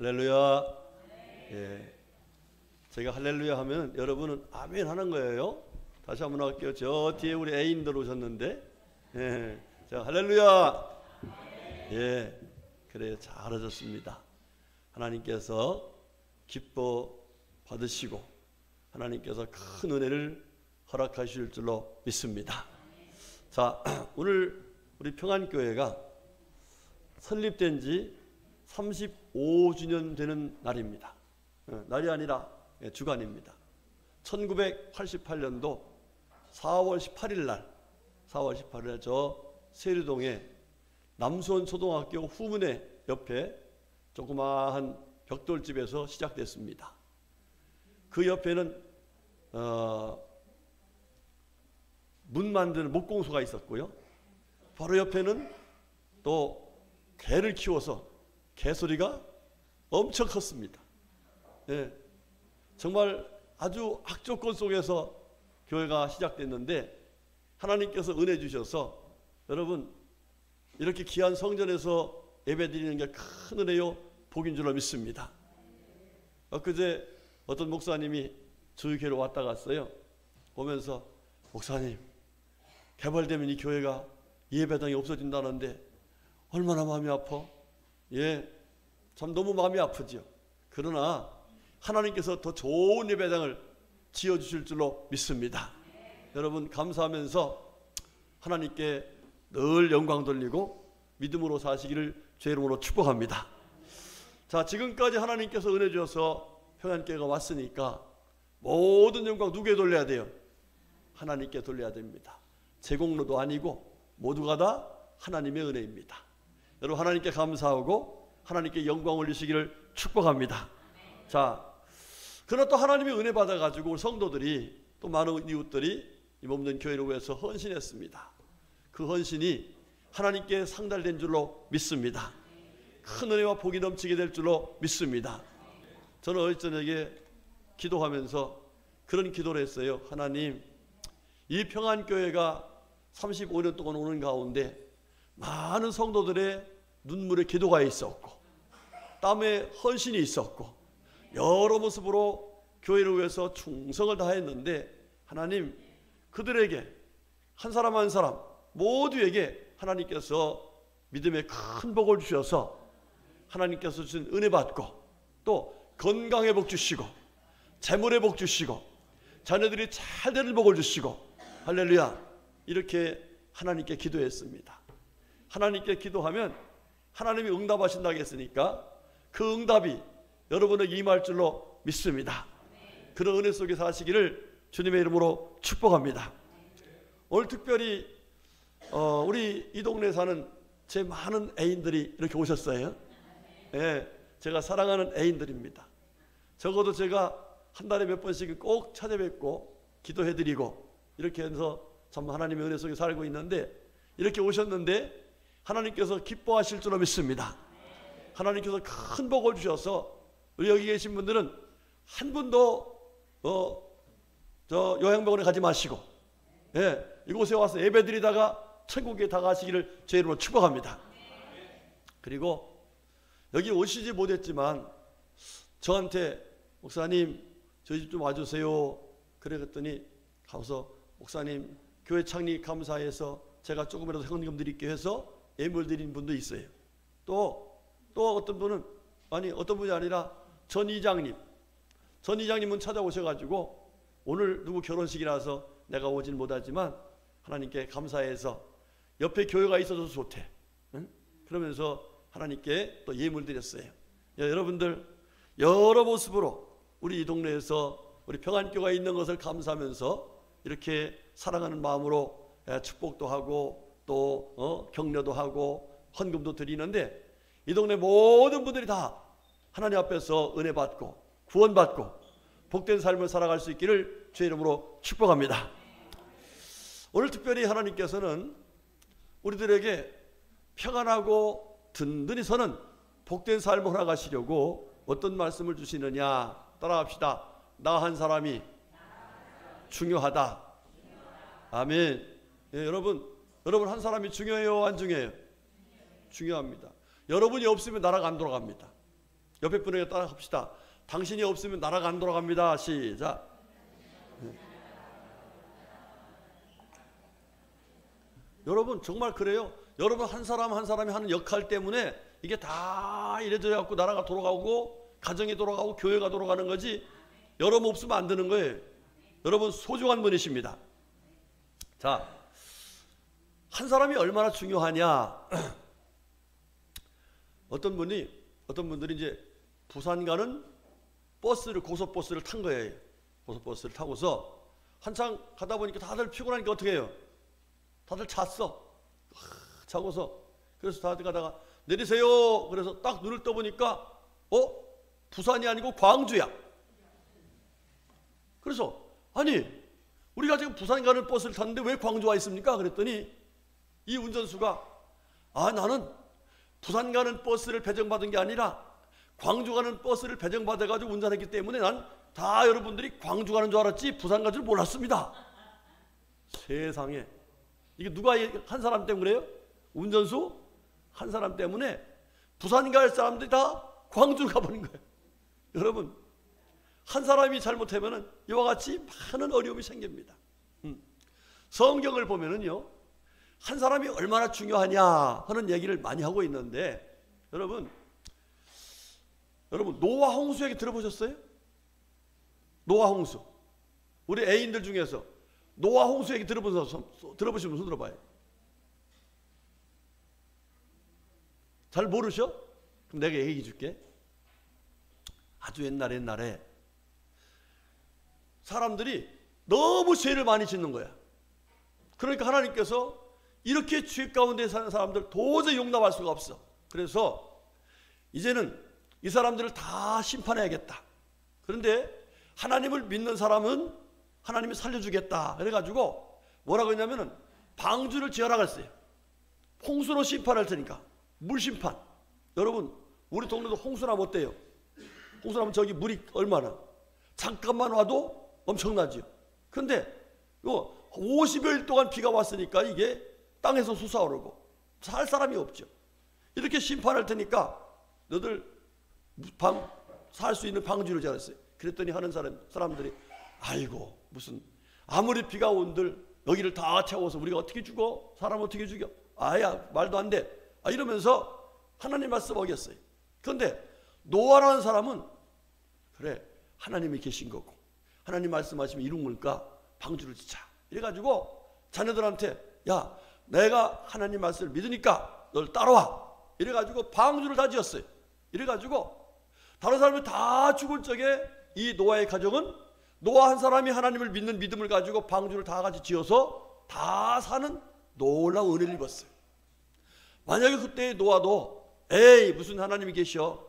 할렐루야. 예. 제가 할렐루야 하면 여러분은 아멘 하는 거예요. 다시 한번 할게요. 저 뒤에 우리 애인들 오셨는데, 예. 자, 할렐루야. 예. 그래요. 잘하셨습니다. 하나님께서 기뻐 받으시고 하나님께서 큰 은혜를 허락하실 줄로 믿습니다. 자, 오늘 우리 평안교회가 설립된 지 35주년 되는 날입니다. 날이 아니라 주간입니다. 1988년도 4월 18일 날 저 세류동에 남수원 초등학교 후문에 옆에 조그마한 벽돌집에서 시작됐습니다. 그 옆에는 문 만드는 목공소가 있었고요. 바로 옆에는 또 개를 키워서 개소리가 엄청 컸습니다. 예, 정말 아주 악조건 속에서 교회가 시작됐는데 하나님께서 은혜 주셔서 여러분 이렇게 귀한 성전에서 예배드리는 게 큰 은혜요 복인 줄로 믿습니다. 엊그제 어떤 목사님이 저희 교회로 왔다 갔어요. 오면서 목사님 개발되면 이 교회가 예배당이 없어진다는데 얼마나 마음이 아파? 예, 참 너무 마음이 아프지요. 그러나 하나님께서 더 좋은 예배당을 지어주실 줄로 믿습니다. 여러분 감사하면서 하나님께 늘 영광 돌리고 믿음으로 사시기를 주의 이름으로 축복합니다. 자, 지금까지 하나님께서 은혜 주셔서 평안교회가 왔으니까 모든 영광 누구에 돌려야 돼요? 하나님께 돌려야 됩니다. 제공로도 아니고 모두가 다 하나님의 은혜입니다. 여러분 하나님께 감사하고 하나님께 영광 올리시기를 축복합니다. 자, 그러나 또 하나님의 은혜 받아가지고 성도들이 또 많은 이웃들이 이 몸된 교회를 위해서 헌신했습니다. 그 헌신이 하나님께 상달된 줄로 믿습니다. 큰 은혜와 복이 넘치게 될 줄로 믿습니다. 저는 어제 저녁에 기도하면서 그런 기도를 했어요. 하나님, 이 평안교회가 35년 동안 오는 가운데 많은 성도들의 눈물의 기도가 있었고 땀의 헌신이 있었고 여러 모습으로 교회를 위해서 충성을 다했는데 하나님, 그들에게 한 사람 한 사람 모두에게 하나님께서 믿음의 큰 복을 주셔서 하나님께서 주신 은혜 받고 또 건강의 복 주시고 재물의 복 주시고 자녀들이 잘 되는 복을 주시고 할렐루야, 이렇게 하나님께 기도했습니다. 하나님께 기도하면 하나님이 응답하신다고 했으니까 그 응답이 여러분에게 임할 줄로 믿습니다. 그런 은혜 속에 사시기를 주님의 이름으로 축복합니다. 오늘 특별히 우리 이 동네에 사는 제 많은 애인들이 이렇게 오셨어요. 예, 제가 사랑하는 애인들입니다. 적어도 제가 한 달에 몇 번씩은 꼭 찾아뵙고 기도해드리고 이렇게 해서 참 하나님의 은혜 속에 살고 있는데 이렇게 오셨는데 하나님께서 기뻐하실 줄로 믿습니다. 하나님께서 큰 복을 주셔서 우리 여기 계신 분들은 한 분도 저 요양병원에 가지 마시고 예, 이곳에 와서 예배드리다가 천국에 다가시기를 제 이름으로 축복합니다. 그리고 여기 오시지 못했지만 저한테 목사님 저희 집 좀 와주세요. 그랬더니 가서 목사님 교회 창립 감사해서 제가 조금이라도 헌금 드릴게요 해서 예물 드린 분도 있어요. 또 어떤 분은 어떤 분이 아니라 전 이장님은 찾아오셔가지고 오늘 누구 결혼식이라서 내가 오진 못하지만 하나님께 감사해서 옆에 교회가 있어서 좋대. 응? 그러면서 하나님께 또 예물 드렸어요. 여러분들 여러 모습으로 우리 이 동네에서 우리 평안교가 있는 것을 감사하면서 이렇게 사랑하는 마음으로 축복도 하고 또 격려도 하고 헌금도 드리는데 이 동네 모든 분들이 다 하나님 앞에서 은혜 받고 구원받고 복된 삶을 살아갈 수 있기를 주의 이름으로 축복합니다. 오늘 특별히 하나님께서는 우리들에게 평안하고 든든히 서는 복된 삶을 허락하시려고 어떤 말씀을 주시느냐 따라합시다. 나 한 사람이 중요하다. 아멘. 예, 여러분 한 사람이 중요해요, 안 중요해요? 중요합니다. 여러분이 없으면 나라가 안 돌아갑니다. 옆에 분에게 따라 합시다. 당신이 없으면 나라가 안 돌아갑니다. 시작. 여러분 정말 그래요. 여러분 한 사람 한 사람이 하는 역할 때문에 이게 다 이래저래 갖고 나라가 돌아가고 가정이 돌아가고 교회가 돌아가는 거지, 여러분 없으면 안 되는 거예요. 여러분 소중한 분이십니다. 자, 한 사람이 얼마나 중요하냐. 어떤 분들이 이제 부산 가는 고속버스를 탄 거예요. 고속버스를 타고서 한참 가다 보니까 다들 피곤하니까 어떻게 해요? 다들 자고서 그래서 다들 가다가 내리세요. 그래서 딱 눈을 떠보니까 부산이 아니고 광주야. 그래서 아니 우리가 지금 부산 가는 버스를 탔는데 왜 광주 와 있습니까? 그랬더니 이 운전수가 나는 부산 가는 버스를 배정받은 게 아니라 광주 가는 버스를 배정받아가지고 운전했기 때문에 난 다 여러분들이 광주 가는 줄 알았지 부산 갈 줄 몰랐습니다. 세상에, 이게 누가 한 사람 때문에 그래요? 운전수 한 사람 때문에 부산 갈 사람들이 다 광주 가버린 거예요. 여러분 한 사람이 잘못하면은 이와 같이 많은 어려움이 생깁니다. 성경을 보면은요, 한 사람이 얼마나 중요하냐 하는 얘기를 많이 하고 있는데, 여러분 노아 홍수 얘기 들어보셨어요? 노아 홍수. 우리 애인들 중에서 노아 홍수 얘기 들어보시면 손 들어봐요. 잘 모르셔? 그럼 내가 얘기해 줄게. 아주 옛날에 사람들이 너무 죄를 많이 짓는 거야. 그러니까 하나님께서 이렇게 죄 가운데 사는 사람들 도저히 용납할 수가 없어. 그래서 이제는 이 사람들을 다 심판해야겠다. 그런데 하나님을 믿는 사람은 하나님이 살려주겠다. 그래가지고 뭐라고 했냐면은 방주를 지어라 그랬어요. 홍수로 심판할 테니까. 물심판. 여러분 우리 동네도 홍수나면 어때요? 홍수나면 저기 물이 얼마나? 잠깐만 와도 엄청나지요. 근데 50여일 동안 비가 왔으니까 이게 땅에서 솟아오르고 살 사람이 없죠. 이렇게 심판할 테니까 너들 살 수 있는 방주를 지었어요. 그랬더니 하는 사람들이 아이고 무슨 아무리 비가 온들 여기를 다 채워서 우리가 어떻게 죽어? 사람 어떻게 죽여? 아야 말도 안 돼. 이러면서 하나님 말씀 어겼어요. 그런데 노아라는 사람은 그래 하나님이 계신 거고 하나님 말씀하시면 이룬 거니까 방주를 짓자. 이래가지고 자녀들한테 야 내가 하나님 말씀을 믿으니까 널 따라와. 이래가지고 방주를 다 지었어요. 이래가지고 다른 사람이 다 죽을 적에 이 노아의 가정은 노아 한 사람이 하나님을 믿는 믿음을 가지고 방주를 다 같이 지어서 다 사는 놀라운 은혜를 입었어요. 만약에 그때 노아도 에이 무슨 하나님이 계셔,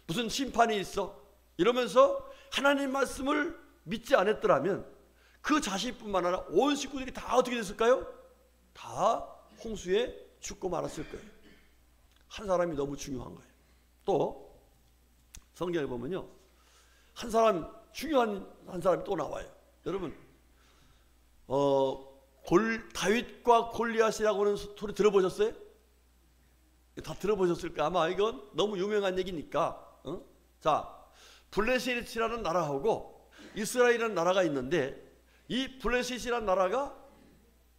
무슨 심판이 있어 이러면서 하나님 말씀을 믿지 않았더라면 그 자식뿐만 아니라 온 식구들이 다 어떻게 됐을까요? 다 홍수에 죽고 말았을 거예요. 한 사람이 너무 중요한 거예요. 또 성경에 보면요, 중요한 한 사람이 또 나와요. 여러분 다윗과 골리앗이라고 하는 소리 들어보셨어요? 다 들어보셨을까? 아마 이건 너무 유명한 얘기니까. 자, 블레셋이라는 나라하고 이스라엘이라는 나라가 있는데 이 블레셋이라는 나라가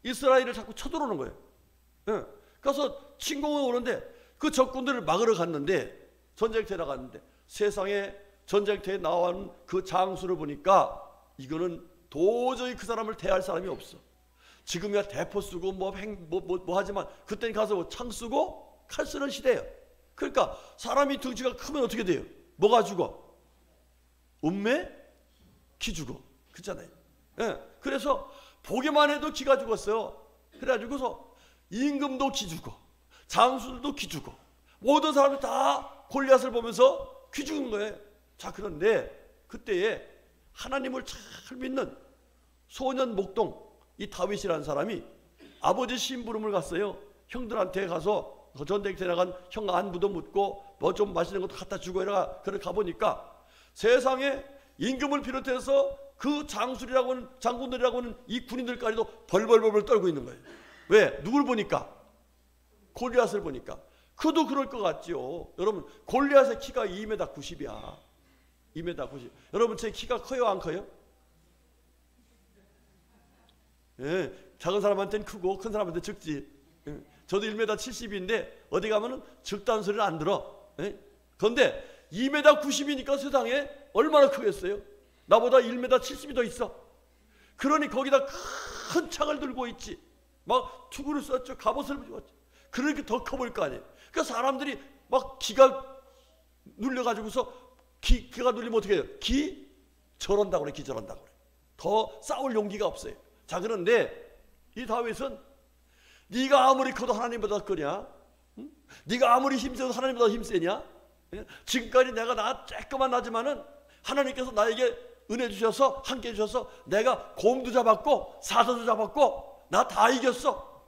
이스라엘을 자꾸 쳐들어오는 거예요. 그래서 침공을 오는데 그 적군들을 막으러 갔는데 전쟁터에 나갔는데 세상에 전쟁터에 나온 그 장수를 보니까 이거는 도저히 그 사람을 대할 사람이 없어. 지금이야 대포 쓰고 뭐 하지만 그때는 가서 창 쓰고 칼 쓰는 시대예요. 그러니까 사람이 덩치가 크면 어떻게 돼요? 뭐가 죽어? 음매? 기 죽어. 그렇잖아요. 그래서 보기만 해도 기가 죽었어요. 그래가지고서 임금도 기 죽어, 장수들도 기 죽어, 모든 사람들 다 골리앗을 보면서 기 죽은 거예요. 자, 그런데 그때에 하나님을 잘 믿는 소년 목동 이 다윗이라는 사람이 아버지 심부름을 갔어요. 형들한테 가서 전쟁터에 나간 형 안부도 묻고 뭐 좀 맛있는 것도 갖다 주고 이래가 가보니까 세상에 임금을 비롯해서 그 장술이라고 하는 장군들이라고 하는 이 군인들까지도 벌벌벌 떨고 있는 거예요. 왜? 누굴 보니까? 골리앗을 보니까. 그도 그럴 것 같지요. 여러분 골리앗의 키가 2m 90이야. 2m 90. 여러분 제 키가 커요 안 커요? 예, 작은 사람한테는 크고 큰 사람한테는 적지. 예, 저도 1m 70인데 어디 가면은 적다는 소리를 안 들어. 예? 그런데 2m 90이니까 세상에 얼마나 크겠어요? 나보다 1m 70이 더 있어. 그러니 거기다 큰 창을 들고 있지. 막 투구를 썼죠. 갑옷을 입었죠. 그러니까 더 커 보일 거 아니에요. 그러니까 사람들이 막 기가 눌려가지고서 기가 눌리면 어떻게 해요? 저런다고 그래. 저런다고 그래. 더 싸울 용기가 없어요. 자, 그런데 이 다윗은 네가 아무리 커도 하나님보다 크냐? 응? 네가 아무리 힘세도 하나님보다 힘세냐? 지금까지 내가 조금만 나지만은 하나님께서 나에게 은혜 주셔서 함께 주셔서 내가 곰도 잡았고 사자도 잡았고 나 다 이겼어.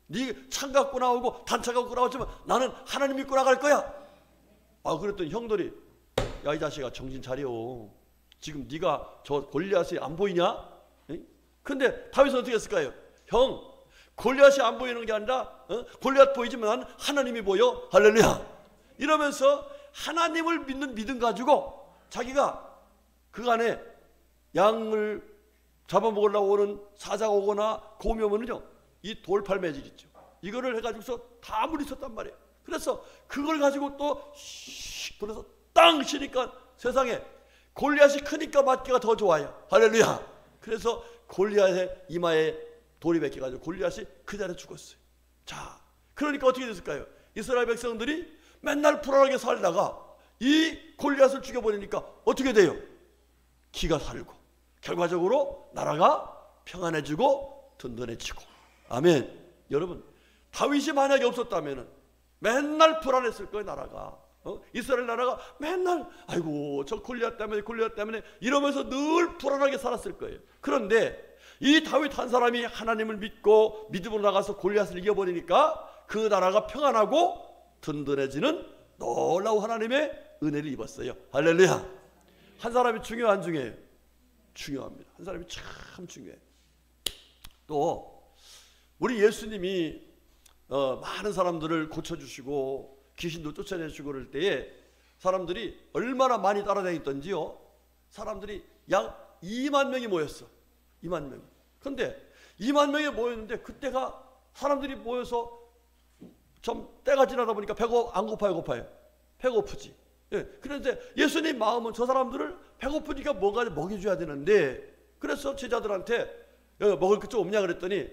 네 창 갖고 나오고 단차 갖고 나왔지만 나는 하나님 믿고 나갈 거야. 아, 그랬더니 형들이 야, 이 자식아 정신 차려. 지금 네가 저 골리앗이 안 보이냐? 근데 다윗은 어떻게 했을까요? 형, 골리앗이 안 보이는 게 아니라 골리앗 보이지만 난 하나님이 보여. 할렐루야. 이러면서 하나님을 믿는 믿음 가지고 자기가 그간에 양을 잡아먹으려고 오는 사자가 오거나 곰이 오면은요, 이 돌팔 매질 있죠. 이거를 해가지고서 다 물리쳤단 말이에요. 그래서 그걸 가지고 또 씩 돌려서 땅 치니까 세상에 골리앗이 크니까 맞기가 더 좋아요. 할렐루야. 그래서 골리앗의 이마에 돌이 박혀가지고 골리앗이 그 자리에 죽었어요. 자, 그러니까 어떻게 됐을까요? 이스라엘 백성들이 맨날 불안하게 살다가 이 골리앗을 죽여버리니까 어떻게 돼요? 기가 살고 결과적으로 나라가 평안해지고 든든해지고. 아멘. 여러분, 다윗이 만약에 없었다면 맨날 불안했을 거예요. 나라가 이스라엘 나라가 맨날 아이고 저 골리앗 때문에 이러면서 늘 불안하게 살았을 거예요. 그런데 이 다윗 한 사람이 하나님을 믿고 믿음으로 나가서 골리앗을 이겨버리니까 그 나라가 평안하고 든든해지는 놀라운 하나님의 은혜를 입었어요. 할렐루야. 한 사람이 중요해요, 안 중요해요? 중요합니다. 한 사람이 참 중요해요. 또 우리 예수님이 많은 사람들을 고쳐주시고 귀신도 쫓아내시고 그럴 때에 사람들이 얼마나 많이 따라다녔던지요. 사람들이 약 2만 명이 모였어. 2만 명. 그런데 2만 명이 모였는데 그때가 사람들이 모여서 좀 때가 지나다 보니까 안 고파요? 배고프지. 예. 그런데 예수님 마음은 저 사람들을 배고프니까 뭔가 먹여줘야 되는데, 그래서 제자들한테 먹을 것 좀 없냐 그랬더니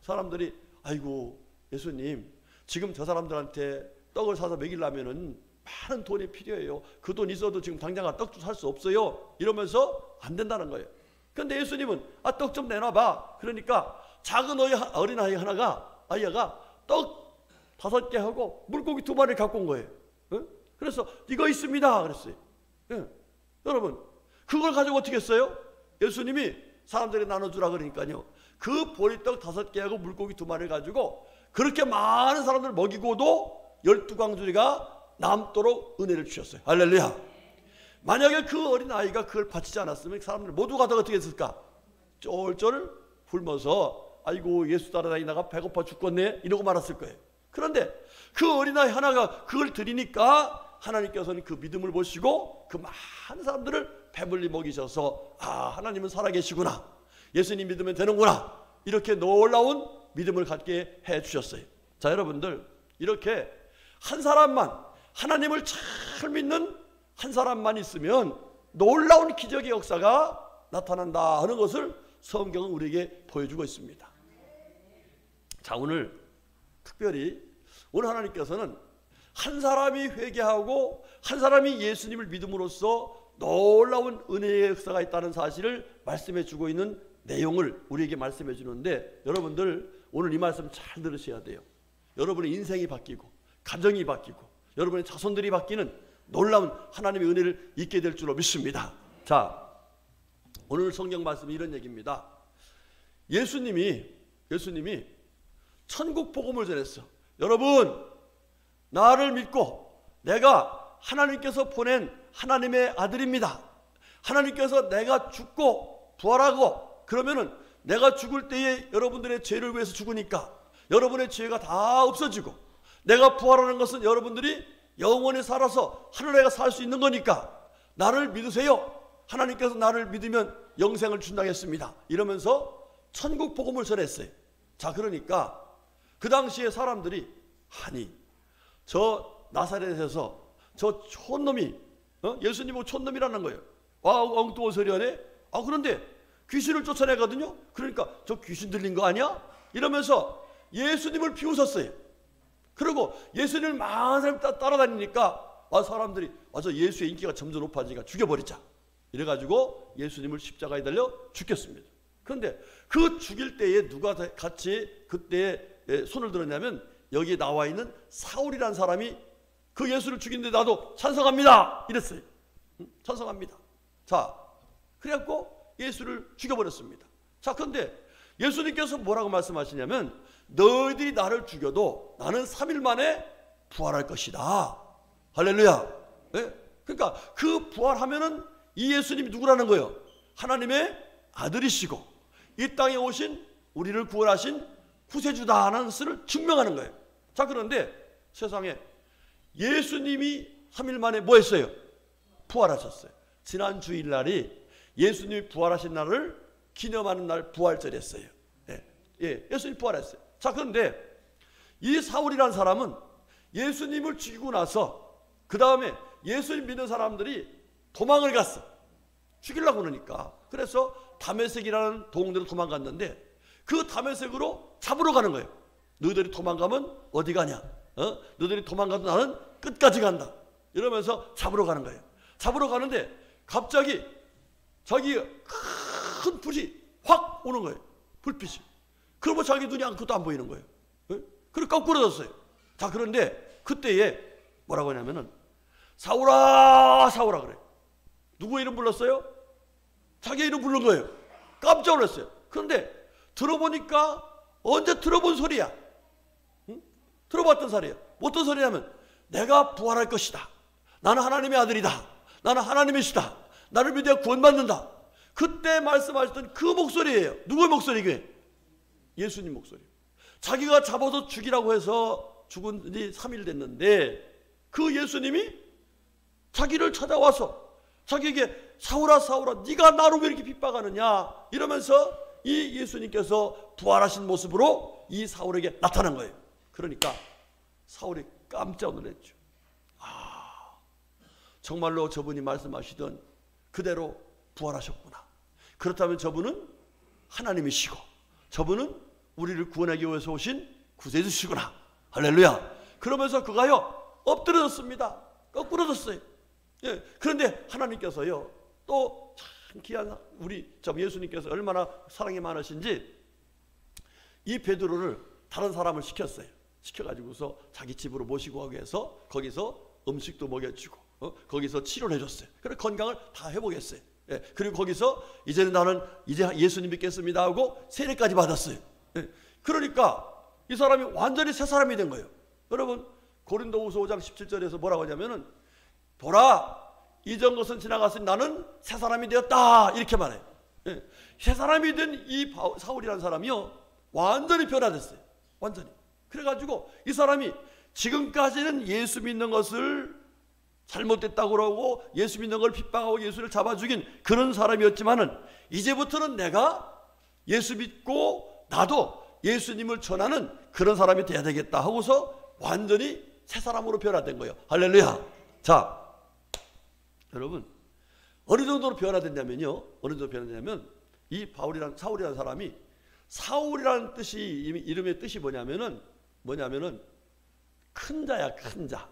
사람들이 아이고 예수님, 지금 저 사람들한테 떡을 사서 먹이려면은 많은 돈이 필요해요. 그 돈 있어도 지금 당장 떡도 살 수 없어요. 이러면서 안 된다는 거예요. 그런데 예수님은 떡 좀 내놔봐. 그러니까 작은 어린아이 아이가 떡 5개 하고 물고기 2마리 갖고 온 거예요. 그래서 이거 있습니다 그랬어요. 여러분, 그걸 가지고 어떻게 했어요? 예수님이 사람들이 나눠주라 그러니까요, 그 보리떡 5개하고 물고기 2마리를 가지고 그렇게 많은 사람들을 먹이고도 12광주리가 남도록 은혜를 주셨어요. 할렐루야. 만약에 그 어린아이가 그걸 바치지 않았으면 사람들 모두가 다 어떻게 했을까? 쫄쫄 굶어서 아이고 예수 따라다니다가 배고파 죽겠네 이러고 말았을 거예요. 그런데 그 어린아이 하나가 그걸 드리니까 하나님께서는 그 믿음을 보시고 그 많은 사람들을 배불리 먹이셔서 하나님은 살아계시구나, 예수님 믿으면 되는구나, 이렇게 놀라운 믿음을 갖게 해주셨어요. 자, 여러분들, 이렇게 한 사람만, 하나님을 잘 믿는 한 사람만 있으면 놀라운 기적의 역사가 나타난다 하는 것을 성경은 우리에게 보여주고 있습니다. 자, 오늘 특별히 오늘 하나님께서는 한 사람이 회개하고 한 사람이 예수님을 믿음으로써 놀라운 은혜의 역사가 있다는 사실을 말씀해 주고 있는 내용을 우리에게 말씀해 주는데, 여러분들 오늘 이 말씀 잘 들으셔야 돼요. 여러분의 인생이 바뀌고 가정이 바뀌고 여러분의 자손들이 바뀌는 놀라운 하나님의 은혜를 잊게 될 줄로 믿습니다. 자, 오늘 성경 말씀이 이런 얘기입니다. 예수님이 천국 복음을 전했어. 여러분, 나를 믿고 내가 하나님께서 보낸 하나님의 아들입니다. 하나님께서 내가 죽고 부활하고 그러면은 내가 죽을 때에 여러분들의 죄를 위해서 죽으니까 여러분의 죄가 다 없어지고 내가 부활하는 것은 여러분들이 영원히 살아서 하늘에 살 수 있는 거니까 나를 믿으세요. 하나님께서 나를 믿으면 영생을 준다고 했습니다. 이러면서 천국 복음을 전했어요. 자, 그러니까 그 당시에 사람들이 아니 저 나사렛에서 저 촌놈이 예수님은 촌놈이라는 거예요. 와, 엉뚱한 소리 하네. 그런데 귀신을 쫓아내거든요. 그러니까 저 귀신 들린 거 아니야? 이러면서 예수님을 비웃었어요. 그리고 예수님을 많은 사람이 따라다니니까 사람들이 와서 예수의 인기가 점점 높아지니까 죽여버리자. 이래가지고 예수님을 십자가에 달려 죽였습니다. 그런데 그 죽일 때에 누가 같이 그때에 손을 들었냐면 여기에 나와 있는 사울이라는 사람이 그 예수를 죽이는데 나도 찬성합니다 이랬어요. 찬성합니다. 자, 그래갖고 예수를 죽여버렸습니다. 자, 그런데 예수님께서 뭐라고 말씀하시냐면 너희들이 나를 죽여도 나는 3일 만에 부활할 것이다. 할렐루야. 네? 그러니까 그 부활하면은 이 예수님이 누구라는 거예요? 하나님의 아들이시고 이 땅에 오신 우리를 구원하신 구세주다라는 것을 증명하는 거예요. 자, 그런데 세상에 예수님이 3일 만에 뭐 했어요? 부활하셨어요. 지난 주일날이 예수님이 부활하신 날을 기념하는 날 부활절이었어요. 예수님이 부활했어요. 자, 그런데 이 사울이라는 사람은 예수님을 죽이고 나서 그 다음에 예수님 믿는 사람들이 도망을 갔어. 죽이려고 그러니까. 그래서 다메섹이라는 동네로 도망갔는데 그 다메섹으로 잡으러 가는 거예요. 너희들이 도망가면 어디 가냐? 너희들이 도망가도 나는 끝까지 간다. 이러면서 잡으러 가는 거예요. 잡으러 가는데 갑자기 자기 큰 불이 확 오는 거예요. 불빛이. 그러면 자기 눈이 아무것도 안 보이는 거예요. 그리고 거꾸로졌어요. 자, 그런데 그때에 뭐라고 하냐면은 사울아 사울아 그래. 누구 이름 불렀어요? 자기 이름 부른 거예요. 깜짝 놀랐어요. 그런데 들어보니까 언제 들어본 소리야. 들어봤던 소리야. 어떤 소리냐면 내가 부활할 것이다. 나는 하나님의 아들이다. 나는 하나님의 시다. 나를 믿어 구원받는다. 그때 말씀하셨던 그 목소리예요. 누구의 목소리게? 예수님 목소리. 자기가 잡아서 죽이라고 해서 죽은 지 3일 됐는데 그 예수님이 자기를 찾아와서 자기에게 사울아 사울아 네가 나로 왜 이렇게 핍박하느냐 이러면서 이 예수님께서 부활하신 모습으로 이 사울에게 나타난 거예요. 그러니까 사울이 깜짝 놀랐죠. 정말로 저분이 말씀하시던 그대로 부활하셨구나. 그렇다면 저분은 하나님이시고 저분은 우리를 구원하기 위해서 오신 구세주시구나. 할렐루야. 그러면서 그가요 엎드려졌습니다. 거꾸로졌어요. 예, 그런데 하나님께서요 또 참 귀한 우리 예수님께서 얼마나 사랑이 많으신지 이 베드로를 다른 사람을 시켰어요. 시켜가지고서 자기 집으로 모시고 가기 위해서 거기서 음식도 먹여주고 거기서 치료를 해줬어요. 그래서 건강을 다 회복했어요. 예, 그리고 거기서 이제는 나는 이제 예수님 믿겠습니다 하고 세례까지 받았어요. 예, 그러니까 이 사람이 완전히 새 사람이 된 거예요. 여러분 고린도후서 5장 17절에서 뭐라고 하냐면은 보라 이전 것은 지나갔으니 나는 새 사람이 되었다 이렇게 말해요. 예, 새 사람이 된 이 사울이라는 사람이요 완전히 변화됐어요. 완전히. 그래가지고 이 사람이 지금까지는 예수 믿는 것을 잘못됐다고 그러고 예수 믿는 걸 핍박하고 예수를 잡아 죽인 그런 사람이었지만은 이제부터는 내가 예수 믿고 나도 예수님을 전하는 그런 사람이 돼야 되겠다 하고서 완전히 새 사람으로 변화된 거예요. 할렐루야. 자, 여러분 어느 정도로 변화됐냐면요. 어느 정도 변화됐냐면 이 사울이라는 사람이 사울이라는 뜻이 이름의 뜻이 뭐냐면은 큰 자야, 큰 자.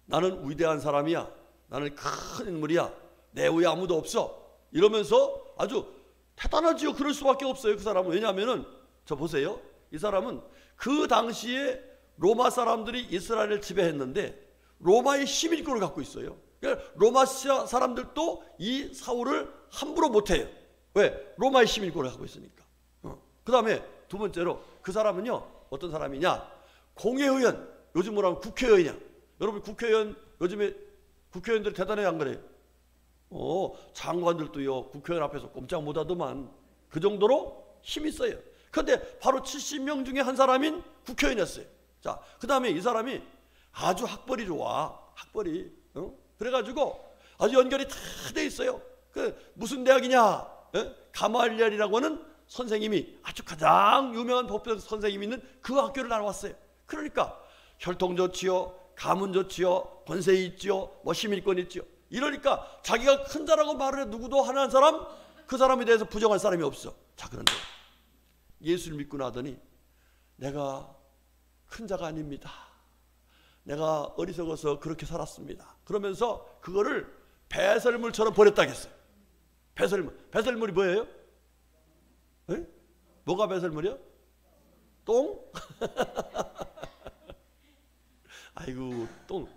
나는 위대한 사람이야. 나는 큰 인물이야. 내 위에 아무도 없어. 이러면서 아주 대단하지요. 그럴 수밖에 없어요. 그 사람은. 왜냐하면은 저 보세요. 이 사람은 그 당시에 로마 사람들이 이스라엘을 지배했는데 로마의 시민권을 갖고 있어요. 그러니까 로마 사람들도 이 사울을 함부로 못해요. 왜? 로마의 시민권을 갖고 있으니까. 그 다음에 두 번째로 그 사람은요 어떤 사람이냐? 공회의원. 요즘 뭐라고 국회의원이냐? 여러분 국회의원 요즘에 국회의원들이 대단해요, 안 그래요? 장관들도요 국회의원 앞에서 꼼짝 못하더만. 그 정도로 힘이 있어요. 그런데 바로 70명 중에 한 사람인 국회의원이었어요. 자, 그 다음에 이 사람이 아주 학벌이 좋아. 학벌이. 그래가지고 아주 연결이 다 돼 있어요. 그 무슨 대학이냐? 가말리엘이라고 하는 선생님이 아주 가장 유명한 법대 선생님이 있는 그 학교를 나왔어요. 그러니까 혈통 좋지요, 가문 좋지요, 권세 있지요, 뭐 시민권 있지요. 이러니까 자기가 큰 자라고 말을 해 누구도 하는 사람, 그 사람에 대해서 부정할 사람이 없어. 자, 그런데 예수를 믿고 나더니 내가 큰 자가 아닙니다. 내가 어리석어서 그렇게 살았습니다. 그러면서 그거를 배설물처럼 버렸다겠어요. 배설물. 배설물이 뭐예요? 에? 뭐가 배설물이요? 똥? 아이고, 똥.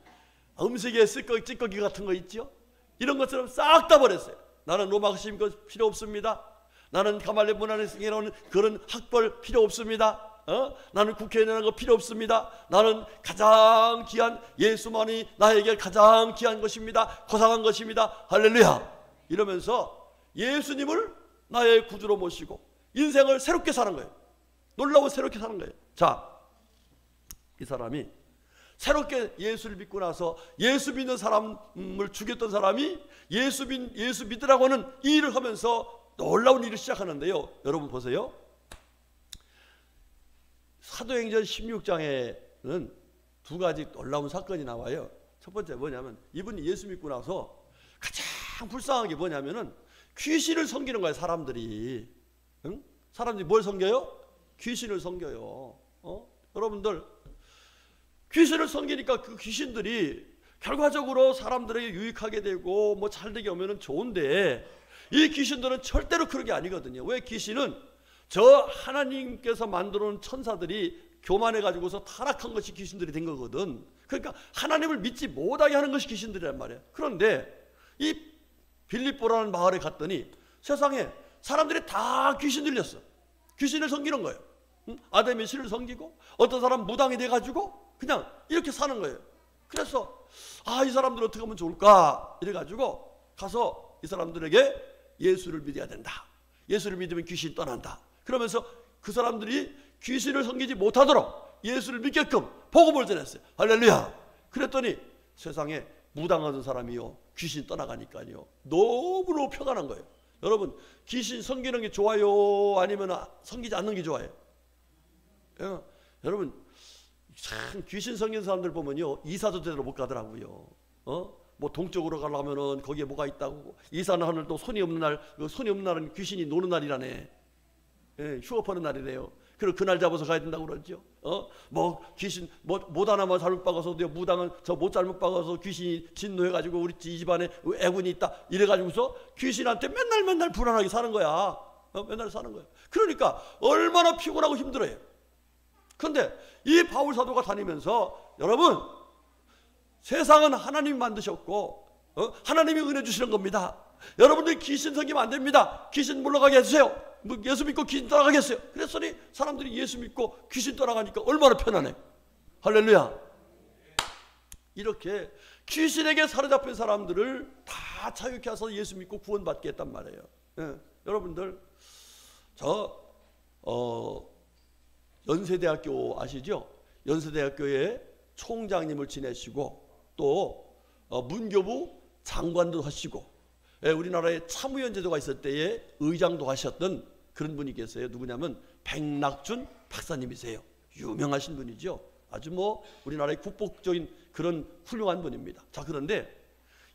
음식에 찌꺼기 같은 거 있죠? 이런 것처럼 싹 다 버렸어요. 나는 로마 시민권 필요 없습니다. 나는 가말리엘 문화생이라는 그런 학벌 필요 없습니다. 나는 국회의원 거 필요 없습니다. 나는 가장 귀한 예수만이 나에게 가장 귀한 것입니다. 고상한 것입니다. 할렐루야. 이러면서 예수님을 나의 구주로 모시고 인생을 새롭게 사는 거예요. 놀라운 새롭게 사는 거예요. 자, 이 사람이 새롭게 예수를 믿고 나서 예수 믿는 사람을 죽였던 사람이 예수 믿으라고 하는 이 일을 하면서 놀라운 일을 시작하는데요. 여러분 보세요. 사도행전 16장에는 두 가지 놀라운 사건이 나와요. 첫 번째 뭐냐면 이분이 예수 믿고 나서 가장 불쌍한 게 뭐냐면은 귀신을 섬기는 거예요. 사람들이. 응? 사람들이 뭘 섬겨요? 귀신을 섬겨요. 여러분들 귀신을 섬기니까 그 귀신들이 결과적으로 사람들에게 유익하게 되고 뭐 잘되게 오면은 좋은데 이 귀신들은 절대로 그런 게 아니거든요. 왜? 귀신은 저 하나님께서 만들어 놓은 천사들이 교만해 가지고서 타락한 것이 귀신들이 된 거거든. 그러니까 하나님을 믿지 못하게 하는 것이 귀신들이란 말이에요. 그런데 이 빌립보라는 마을에 갔더니 세상에 사람들이 다 귀신 들렸어. 귀신을 섬기는 거예요. 아담의 신을 섬기고 어떤 사람 무당이 돼가지고 그냥 이렇게 사는 거예요. 그래서 이 사람들 어떻게 하면 좋을까 이래가지고 가서 이 사람들에게 예수를 믿어야 된다. 예수를 믿으면 귀신이 떠난다. 그러면서 그 사람들이 귀신을 섬기지 못하도록 예수를 믿게끔 복음을 전했어요. 할렐루야. 그랬더니 세상에 무당하던 사람이요 귀신 떠나가니까요 너무너무 표가 난 거예요. 여러분 귀신 섬기는 게 좋아요? 아니면 섬기지 않는 게 좋아요? 여러분 참 귀신 섬기는 사람들 보면요 이사도 제대로 못 가더라고요. 뭐 동쪽으로 가려면은 거기에 뭐가 있다고. 이사는 하늘 또 손이 없는 날, 손이 없는 날은 귀신이 노는 날이라네. 휴업하는 날이래요. 그리고 그날 잡아서 가야 된다고 그러죠. 뭐 귀신 못 하나만 잘못 박아서 무당은 저 못 잘못 박아서 귀신이 진노해가지고 우리 집안에 애군이 있다 이래가지고서 귀신한테 맨날 불안하게 사는 거야. 맨날 사는 거야. 그러니까 얼마나 피곤하고 힘들어요. 그런데 이 바울 사도가 다니면서 여러분 세상은 하나님이 만드셨고 하나님이 은혜 주시는 겁니다. 여러분들이 귀신 섬기면 안 됩니다. 귀신 물러가게 해주세요. 예수 믿고 귀신 떠나가겠어요. 그랬더니 사람들이 예수 믿고 귀신 떠나가니까 얼마나 편하네. 할렐루야. 이렇게 귀신에게 사로잡힌 사람들을 다 자유케 해서 예수 믿고 구원받게 했단 말이에요. 여러분들 저 연세대학교 아시죠? 연세대학교의 총장님을 지내시고 또 문교부 장관도 하시고 우리나라에 참의원 제도가 있을 때에 의장도 하셨던 그런 분이 계세요. 누구냐면 백낙준 박사님이세요. 유명하신 분이죠. 아주 뭐 우리나라의 국보적인 그런 훌륭한 분입니다. 자, 그런데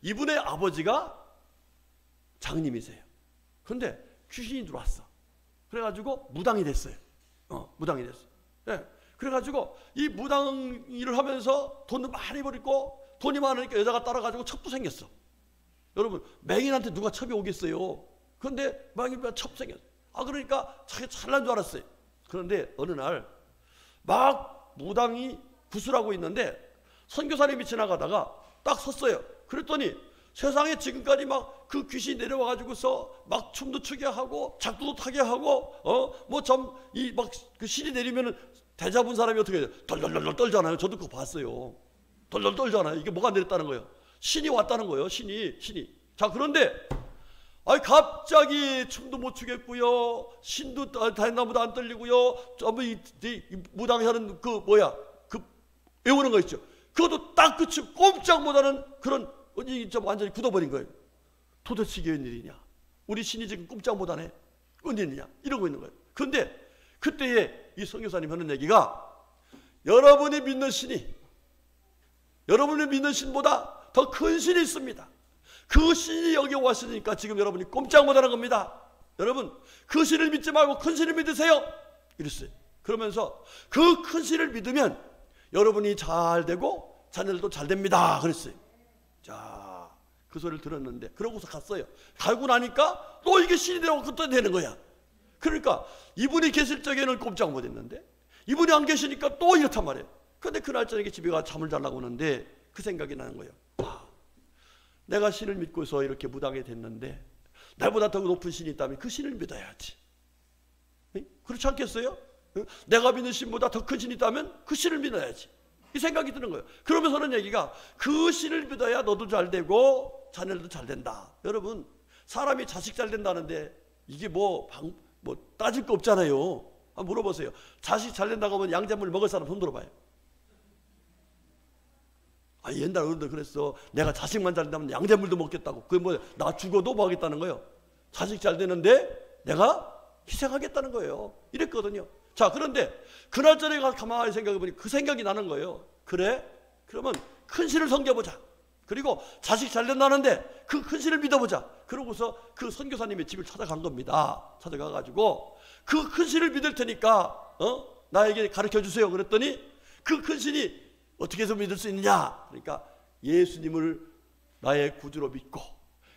이분의 아버지가 장님이세요. 그런데 귀신이 들어왔어. 그래가지고 무당이 됐어요. 무당이 됐어요. 그래가지고 이 무당 일을 하면서 돈을 많이 벌고 돈이 많으니까 여자가 따라가지고 첩도 생겼어. 여러분 맹인한테 누가 첩이 오겠어요. 그런데 맹인한테 첩 생겼어. 그러니까 자기 잘난 줄 알았어요. 그런데 어느 날 막 무당이 구슬하고 있는데 선교사님이 지나가다가 딱 섰어요. 그랬더니 세상에 지금까지 막 그 귀신이 내려와가지고서 막 춤도 추게 하고 작두도 타게 하고 뭐 좀 이 막 그 신이 내리면은 대잡은 사람이 어떻게 해요? 덜덜덜 떨잖아요. 저도 그거 봤어요. 덜덜 떨잖아요. 이게 뭐가 내렸다는 거예요? 신이 왔다는 거예요. 신이. 자, 그런데 갑자기 춤도 못 추겠고요. 신도 다나무도 안 떨리고요. 이 무당하는 그 외우는 거 있죠. 그것도 딱 그치고 꼼짝 못하는 그런 완전히 굳어버린 거예요. 도대체 이게 웬일이냐? 우리 신이 지금 꼼짝 못하네. 웬일이냐? 이러고 있는 거예요. 그런데 그때에 이 선교사님 하는 얘기가 여러분이 믿는 신이 여러분이 믿는 신보다 더 큰 신이 있습니다. 그 신이 여기 왔으니까 지금 여러분이 꼼짝 못하는 겁니다. 여러분 그 신을 믿지 말고 큰 신을 믿으세요. 이랬어요. 그러면서 그 큰 신을 믿으면 여러분이 잘 되고 자녀들도 잘 됩니다. 그랬어요. 자, 그 소리를 들었는데 그러고서 갔어요. 가고 나니까 또 이게 신이 되라고 그것도 되는 거야. 그러니까 이분이 계실 적에는 꼼짝 못했는데 이분이 안 계시니까 또 이렇단 말이에요. 그런데 그날 저녁에 집에 가 잠을 자려고 하는데 그 생각이 나는 거예요. 내가 신을 믿고서 이렇게 무당이 됐는데 나보다 더 높은 신이 있다면 그 신을 믿어야지. 그렇지 않겠어요? 내가 믿는 신보다 더 큰 신이 있다면 그 신을 믿어야지. 이 생각이 드는 거예요. 그러면서는 얘기가 그 신을 믿어야 너도 잘 되고 자녀들도 잘 된다. 여러분 사람이 자식 잘 된다는데 이게 뭐 따질 거 없잖아요. 한번 물어보세요. 자식 잘 된다고 하면 양잿물 먹을 사람 손 들어봐요. 옛날 어른들 그랬어. 내가 자식만 잘 된다면 양잿물도 먹겠다고. 그게 뭐야? 나 죽어도 뭐 하겠다는 거예요. 자식 잘 되는데 내가 희생하겠다는 거예요. 이랬거든요. 자, 그런데 그날 저녁에 가서 가만히 생각해보니 그 생각이 나는 거예요. 그래? 그러면 큰 신을 섬겨보자. 그리고 자식 잘 된다는데 그 큰 신을 믿어보자. 그러고서 그 선교사님의 집을 찾아간 겁니다. 찾아가가지고 그 큰 신을 믿을 테니까 나에게 가르쳐주세요. 그랬더니 그 큰 신이 어떻게 해서 믿을 수 있느냐? 그러니까 예수님을 나의 구주로 믿고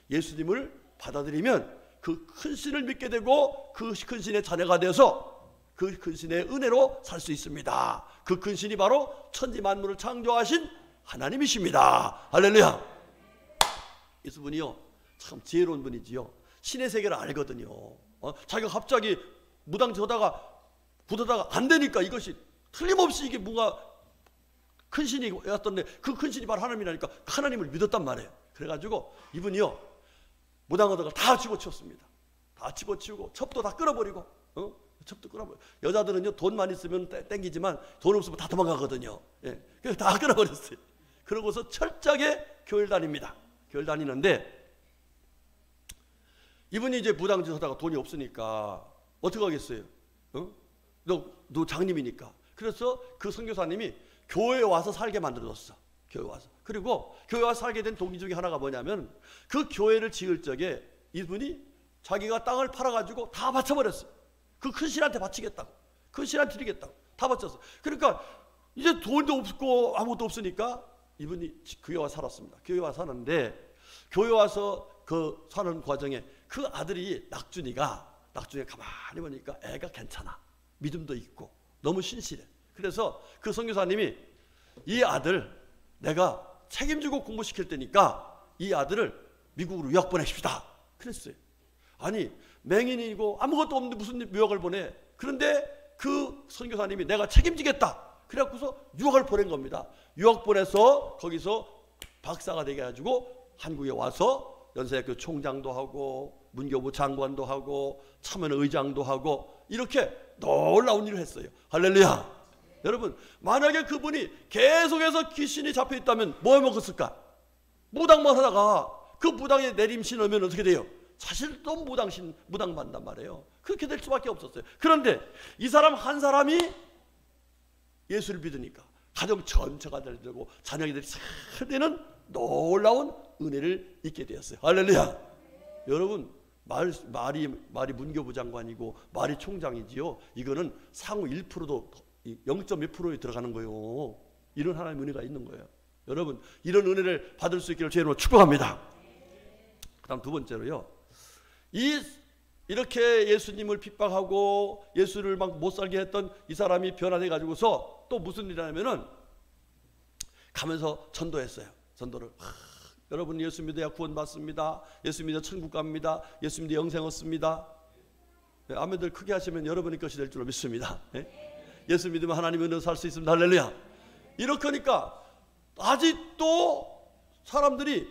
예수님을 받아들이면 그 큰 신을 믿게 되고 그 큰 신의 자녀가 되어서 그 큰 신의 은혜로 살 수 있습니다. 그 큰 신이 바로 천지 만물을 창조하신 하나님이십니다. 할렐루야. 이분이요 참 지혜로운 분이지요. 신의 세계를 알거든요. 자기가 갑자기 무당 저다가 부다가 안 되니까 이것이 틀림없이 이게 뭔가 큰 신이 왔던데 그 큰 신이 바로 하나님이라니까 하나님을 믿었단 말이에요. 그래가지고 이분이요 무당하다가 다 집어치웠습니다. 다 집어치우고 첩도 다 끊어버리고 첩도 끊어버려. 여자들은요 돈 많이 쓰면 땡기지만 돈 없으면 다 도망가거든요. 예, 그래서 다 끊어버렸어요. 그러고서 철저하게 교회를 다닙니다. 교회를 다니는데 이분이 이제 무당짓 하다가 돈이 없으니까 어떻게 하겠어요? 너 장님이니까. 그래서 그 선교사님이 교회에 와서 살게 만들어줬어. 교회 와서. 그리고 교회 와서 살게 된 동기 중에 하나가 뭐냐면 그 교회를 지을 적에 이분이 자기가 땅을 팔아가지고 다 바쳐버렸어. 그 큰 신한테 바치겠다고. 큰 신한테 드리겠다고. 다 바쳤어. 그러니까 이제 돈도 없고 아무것도 없으니까 이분이 교회 와서 살았습니다. 교회 와서 사는데 교회 와서 그 사는 과정에 그 아들이 낙준이가 가만히 보니까 애가 괜찮아. 믿음도 있고 너무 신실해. 그래서 그 선교사님이 이 아들 내가 책임지고 공부시킬 테니까 이 아들을 미국으로 유학 보내십시다. 그랬어요. 아니 맹인이고 아무것도 없는데 무슨 유학을 보내. 그런데 그 선교사님이 내가 책임지겠다. 그래갖고서 유학을 보낸 겁니다. 유학 보내서 거기서 박사가 되게 해가지고 한국에 와서 연세대학교 총장도 하고 문교부 장관도 하고 참여의장도 하고 이렇게 놀라운 일을 했어요. 할렐루야. 여러분 만약에 그분이 계속해서 귀신이 잡혀있다면 뭐 해먹었을까? 무당만 하다가 그 무당에 내림신 오면 어떻게 돼요? 사실 또 무당 받는단 말이에요. 그렇게 될 수밖에 없었어요. 그런데 이 사람 한 사람이 예수를 믿으니까 가정 전체가 잘 되고 자녀들이 잘 되는 놀라운 은혜를 잊게 되었어요. 할렐루야. 여러분 말이 문교부 장관이고 말이 총장이지요. 이거는 상위 1%도 0.1%에 들어가는 거예요. 이런 하나님의 은혜가 있는 거예요. 여러분 이런 은혜를 받을 수 있기를 주님으로 축복합니다. 그 다음 두 번째로요. 이렇게 예수님을 핍박하고 예수를 막 못 살게 했던 이 사람이 변화돼 가지고서 또 무슨 일을 하냐면은 가면서 전도했어요. 전도를 여러분 예수 믿어야 구원 받습니다. 예수 믿어 천국 갑니다. 예수 믿어 영생 얻습니다. 네, 아멘들 크게 하시면 여러분의 것이 될 줄로 믿습니다. 네? 예수 믿으면 하나님의 은혜로 살 수 있습니다. 할렐루야. 이렇게 하니까 아직도 사람들이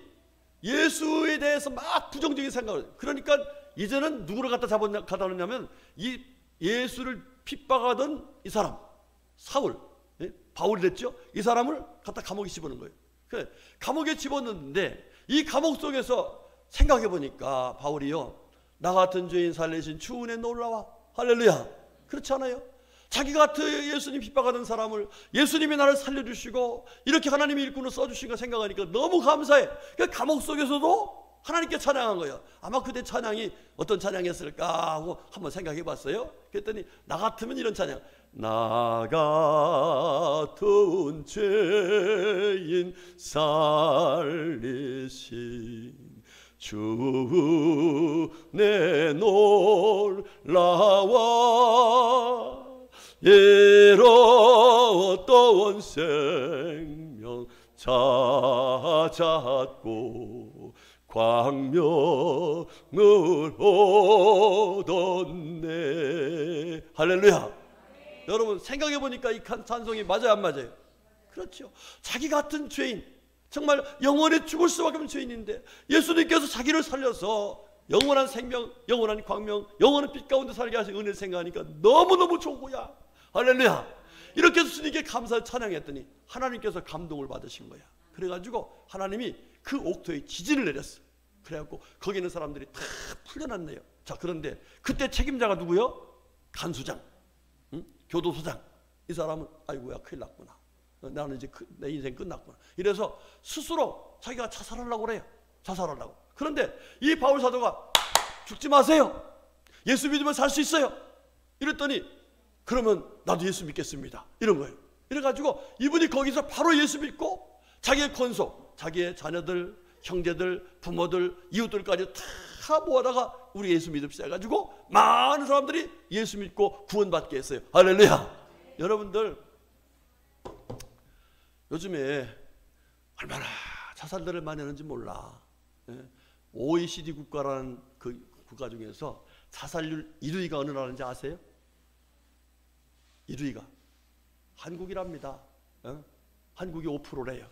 예수에 대해서 막 부정적인 생각을. 그러니까 이제는 누구를 가다 놓냐면 이 예수를 핍박하던 이 사람 사울 예? 바울이 됐죠? 이 사람을 갖다 감옥에 집어넣은 거예요. 그래, 감옥에 집어넣는데 이 감옥 속에서 생각해 보니까 바울이요, 나 같은 죄인 살리신 주 은혜 놀라와. 할렐루야. 그렇지 않아요? 자기 같은 예수님 핍박하던 사람을 예수님이 나를 살려주시고 이렇게 하나님이 일꾼으로 써주신 거 생각하니까 너무 감사해. 그러니까 감옥 속에서도 하나님께 찬양한 거예요. 아마 그때 찬양이 어떤 찬양이었을까 하고 한번 생각해 봤어요. 그랬더니 나 같으면 이런 찬양. 나 같은 죄인 살리신 주 내 놀라와 잃었던 생명 찾았고 광명을 얻었네. 할렐루야. 여러분 생각해 보니까 이 찬송이 맞아요, 안 맞아요? 그렇죠. 자기 같은 죄인, 정말 영원히 죽을 수밖에 없는 죄인인데 예수님께서 자기를 살려서 영원한 생명, 영원한 광명, 영원한 빛 가운데 살게 하신 은혜를 생각하니까 너무너무 좋은 거야. 할렐루야. 이렇게 해서 주님께 감사 찬양했더니 하나님께서 감동을 받으신 거야. 그래가지고 하나님이 그 옥토에 지진을 내렸어. 그래갖고 거기 있는 사람들이 다 풀려났네요. 자, 그런데 그때 책임자가 누구요? 간수장, 교도소장. 이 사람은 아이고야 큰일 났구나. 나는 이제 내 인생 끝났구나. 이래서 스스로 자기가 자살하려고 그래요. 자살하려고. 그런데 이 바울 사도가 죽지 마세요. 예수 믿으면 살 수 있어요. 이랬더니 그러면 나도 예수 믿겠습니다. 이런 거예요. 이래가지고 이분이 거기서 바로 예수 믿고 자기의 권속, 자기의 자녀들, 형제들, 부모들, 이웃들까지 다 모아다가 우리 예수 믿읍시다 해가지고 많은 사람들이 예수 믿고 구원받게 했어요. 할렐루야. 여러분들 요즘에 얼마나 자살들을 많이 하는지 몰라. OECD 국가라는 그 국가 중에서 자살률 1위가 어느 나라인지 아세요? 1위가 한국이랍니다. 한국이 5%래요.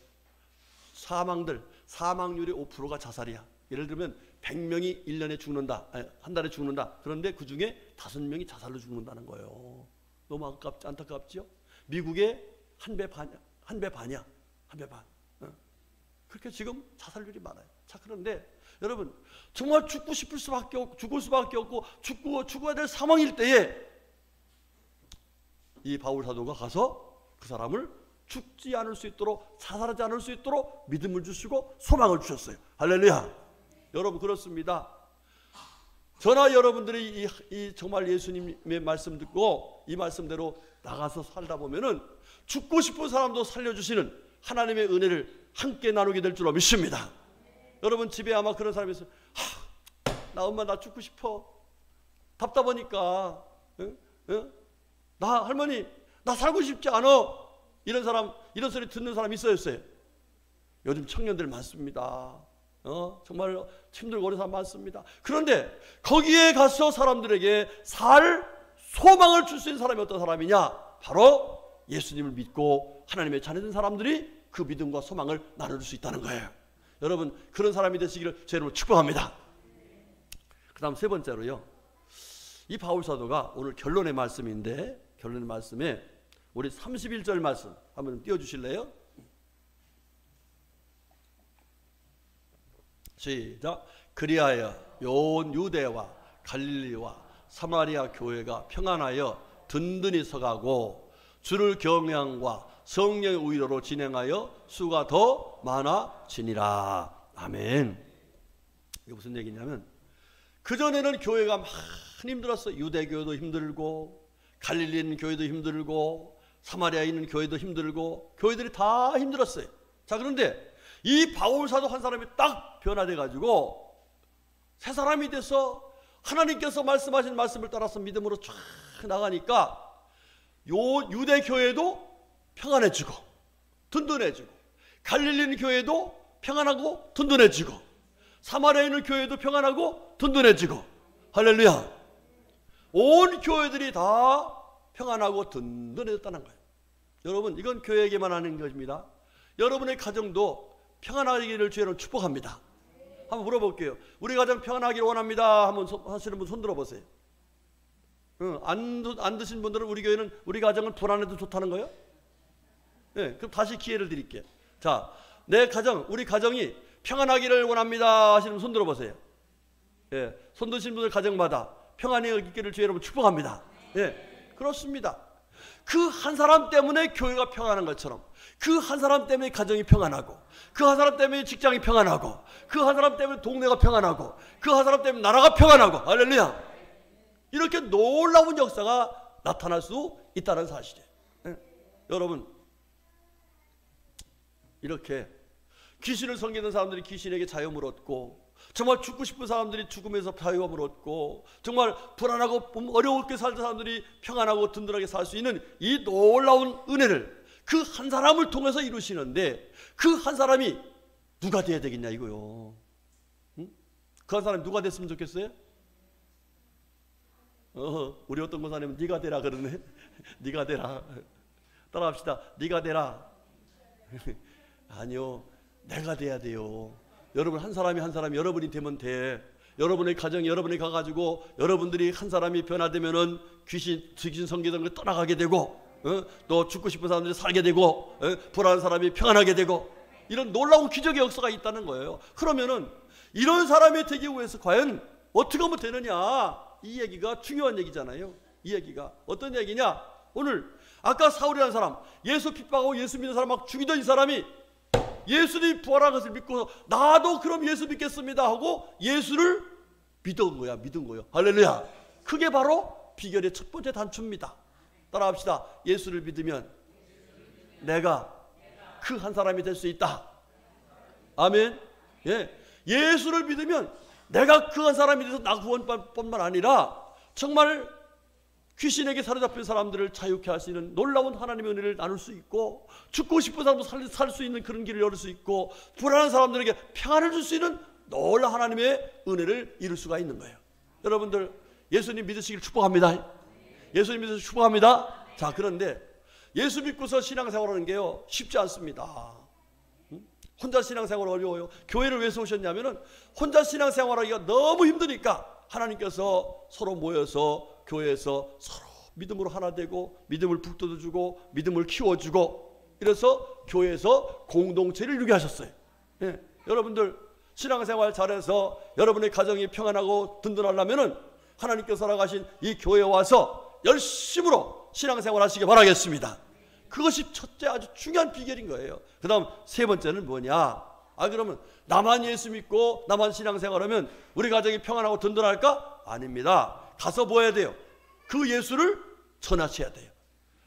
사망률의 5%가 자살이야. 예를 들면 100명이 1년에 죽는다, 한 달에 죽는다. 그런데 그 중에 5명이 자살로 죽는다는 거예요. 너무 안타깝지요? 미국의 한 배 반이야. 한 배 반이야. 한 배 반. 그렇게 지금 자살률이 많아요. 자, 그런데 여러분 정말 죽고 싶을 수밖에 없고 죽을 수밖에 없고 죽어야 될 상황일 때에 이 바울 사도가 가서 그 사람을 죽지 않을 수 있도록, 자살하지 않을 수 있도록 믿음을 주시고 소망을 주셨어요. 할렐루야. 여러분 그렇습니다. 저나 여러분들이 이 정말 예수님의 말씀 듣고 이 말씀대로 나가서 살다 보면은 죽고 싶은 사람도 살려주시는 하나님의 은혜를 함께 나누게 될 줄로 믿습니다. 여러분 집에 아마 그런 사람이 있어요. 나 엄마 나 죽고 싶어. 답답하니까. 나 할머니 나 살고 싶지 않아. 이런 사람, 이런 소리 듣는 사람 있어요? 요즘 청년들 많습니다. 정말 힘들고 어려운 사람 많습니다. 그런데 거기에 가서 사람들에게 살 소망을 줄 수 있는 사람이 어떤 사람이냐? 바로 예수님을 믿고 하나님의 자녀된 사람들이 그 믿음과 소망을 나눠줄 수 있다는 거예요. 여러분 그런 사람이 되시기를 제 이름으로 축복합니다. 그 다음 세 번째로요, 이 바울 사도가 오늘 결론의 말씀인데, 결론의 말씀에 우리 31절 말씀 한번 띄워주실래요? 시작. 그리하여 온 유대와 갈릴리와 사마리아 교회가 평안하여 든든히 서가고 주를 경외함과 성령의 의로로 진행하여 수가 더 많아지니라. 아멘. 이게 무슨 얘기냐면 그전에는 교회가 많이 힘들었어요. 유대교회도 힘들고 갈릴리에 있는 교회도 힘들고 사마리아에 있는 교회도 힘들고 교회들이 다 힘들었어요. 자, 그런데 이 바울 사도 한 사람이 딱 변화돼 가지고 새 사람이 돼서 하나님께서 말씀하신 말씀을 따라서 믿음으로 쫙 나가니까 요 유대 교회도 평안해지고 든든해지고 갈릴리 있는 교회도 평안하고 든든해지고 사마리아에 있는 교회도 평안하고 든든해지고 할렐루야. 온 교회들이 다 평안하고 든든해졌다는 거예요. 여러분 이건 교회에게만 하는 것입니다. 여러분의 가정도 평안하기를 주의로 축복합니다. 한번 물어볼게요. 우리 가정 평안하기를 원합니다 한번 하시는 분 손 들어보세요. 안 드신 분들은 우리 교회는 우리 가정은 불안해도 좋다는 거예요? 예, 그럼 다시 기회를 드릴게요. 자, 내 가정, 우리 가정이 평안하기를 원합니다 하시는 분 손 들어보세요. 예, 손 드신 분들 가정마다 평안이 있기를 주의 여러분 축복합니다. 예, 그렇습니다. 그 한 사람 때문에 교회가 평안한 것처럼, 그 한 사람 때문에 가정이 평안하고, 그 한 사람 때문에 직장이 평안하고, 그 한 사람 때문에 동네가 평안하고, 그 한 사람 때문에 나라가 평안하고, 할렐루야. 이렇게 놀라운 역사가 나타날 수 있다는 사실이에요. 예? 여러분, 이렇게 귀신을 섬기는 사람들이 귀신에게 자유함을 얻고, 정말 죽고 싶은 사람들이 죽음에서 자유함을 얻고, 정말 불안하고 어려웠게 살던 사람들이 평안하고 든든하게 살 수 있는 이 놀라운 은혜를 그 한 사람을 통해서 이루시는데, 그 한 사람이 누가 돼야 되겠냐 이거요. 응? 그 한 사람이 누가 됐으면 좋겠어요? 우리 어떤 권사님은 네가 되라 그러네. 네가 되라. 따라합시다. 네가 되라. 아니요, 내가 돼야 돼요. 여러분, 한 사람이 여러분이 되면 돼. 여러분의 가정이 여러분이 가가지고 여러분들이 한 사람이 변화되면은 귀신 섬기던 걸 떠나가게 되고, 또 죽고 싶은 사람들이 살게 되고, 불안한 사람이 평안하게 되고, 이런 놀라운 기적의 역사가 있다는 거예요. 그러면은 이런 사람이 되기 위해서 과연 어떻게 하면 되느냐, 이 얘기가 중요한 얘기잖아요. 이 얘기가 어떤 얘기냐, 오늘 아까 사울이라는 사람, 예수 핍박하고 예수 믿는 사람 막 죽이던 이 사람이 예수님이 부활한 것을 믿고 나도 그럼 예수 믿겠습니다 하고 예수를 믿은 거야. 할렐루야. 그게 바로 비결의 첫 번째 단추입니다. 따라합시다. 예수를 믿으면 내가 그 한 사람이 될 수 있다. 아멘. 예. 예수를 믿으면 내가 그 한 사람이 돼서 나 구원뿐만 아니라 정말 귀신에게 사로잡힌 사람들을 자유케 할 수 있는 놀라운 하나님의 은혜를 나눌 수 있고, 죽고 싶은 사람도 살 수 있는 그런 길을 열을 수 있고, 불안한 사람들에게 평안을 줄 수 있는 놀라운 하나님의 은혜를 이룰 수가 있는 거예요. 여러분들 예수님 믿으시길 축복합니다. 예수님 믿으시길 축복합니다. 자, 그런데 예수 믿고서 신앙생활하는 게요 쉽지 않습니다. 혼자 신앙생활 어려워요. 교회를 왜 오셨냐면은 혼자 신앙생활하기가 너무 힘드니까 하나님께서 서로 모여서 교회에서 서로 믿음으로 하나 되고, 믿음을 북돋워주고, 믿음을 키워주고, 이래서 교회에서 공동체를 이루게 하셨어요. 예, 여러분들 신앙생활 잘해서 여러분의 가정이 평안하고 든든하려면은 하나님께서 허락하신 이 교회에 와서 열심으로 신앙생활 하시기 바라겠습니다. 그것이 첫째 아주 중요한 비결인 거예요. 그 다음 세 번째는 뭐냐, 그러면 나만 예수 믿고 나만 신앙생활하면 우리 가정이 평안하고 든든할까? 아닙니다. 가서 뭐 해야 돼요? 그 예수를 전하셔야 돼요.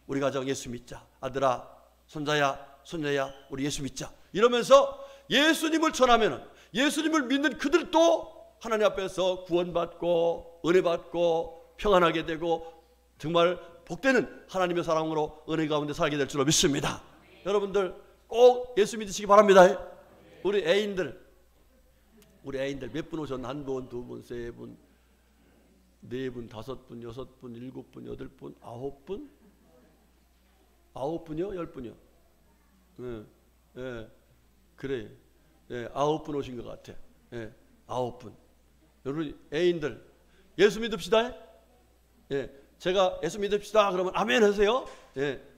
우리 가정 예수 믿자. 아들아, 손자야, 손녀야, 우리 예수 믿자. 이러면서 예수님을 전하면 예수님을 믿는 그들도 하나님 앞에서 구원받고 은혜받고 평안하게 되고 정말 복되는 하나님의 사랑으로 은혜 가운데 살게 될 줄로 믿습니다. 여러분들 꼭 예수 믿으시기 바랍니다. 우리 애인들 몇 분 오셨나? 한 분, 두 분, 세 분, 네 분, 다섯 분, 여섯 분, 일곱 분, 여덟 분, 아홉 분? 아홉 분이요? 열 분이요? 그래. 아홉 분 오신 것 같아. 아홉 분. 여러분 애인들 예수 믿읍시다. 제가 예수 믿읍시다 그러면 아멘 하세요.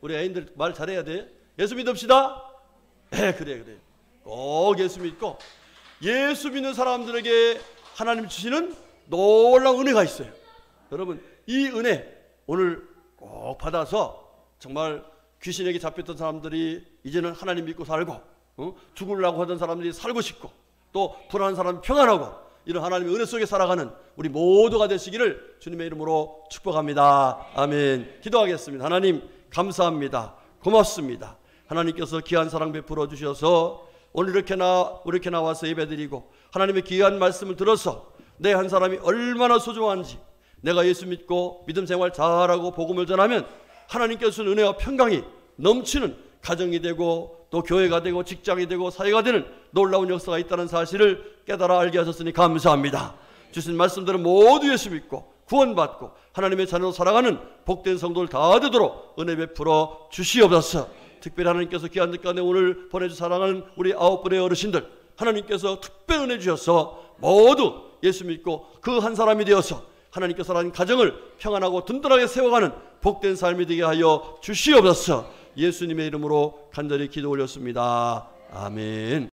우리 애인들 말 잘해야 돼. 예수 믿읍시다. 그래. 꼭 예수 믿고, 예수 믿는 사람들에게 하나님 주시는 놀라운 은혜가 있어요. 여러분 이 은혜 오늘 꼭 받아서 정말 귀신에게 잡혔던 사람들이 이제는 하나님 믿고 살고, 죽으려고 하던 사람들이 살고 싶고, 또 불안한 사람이 평안하고, 이런 하나님의 은혜 속에 살아가는 우리 모두가 되시기를 주님의 이름으로 축복합니다. 아멘. 기도하겠습니다. 하나님 감사합니다. 고맙습니다. 하나님께서 귀한 사랑 베풀어 주셔서 오늘 이렇게 나와서 예배드리고 하나님의 귀한 말씀을 들어서 내 한 사람이 얼마나 소중한지, 내가 예수 믿고 믿음 생활 잘하고 복음을 전하면 하나님께서 주는 은혜와 평강이 넘치는 가정이 되고 또 교회가 되고 직장이 되고 사회가 되는 놀라운 역사가 있다는 사실을 깨달아 알게 하셨으니 감사합니다. 주신 말씀들은 모두 예수 믿고 구원받고 하나님의 자녀로 살아가는 복된 성도들 다 되도록 은혜 베풀어 주시옵소서. 특별히 하나님께서 귀한 가운데 오늘 보내주 사랑하는 우리 9분의 어르신들, 하나님께서 특별 은혜 주셔서 모두 예수 믿고 그 한 사람이 되어서 하나님께서 하나님 가정을 평안하고 든든하게 세워가는 복된 삶이 되게 하여 주시옵소서. 예수님의 이름으로 간절히 기도 올렸습니다. 아멘.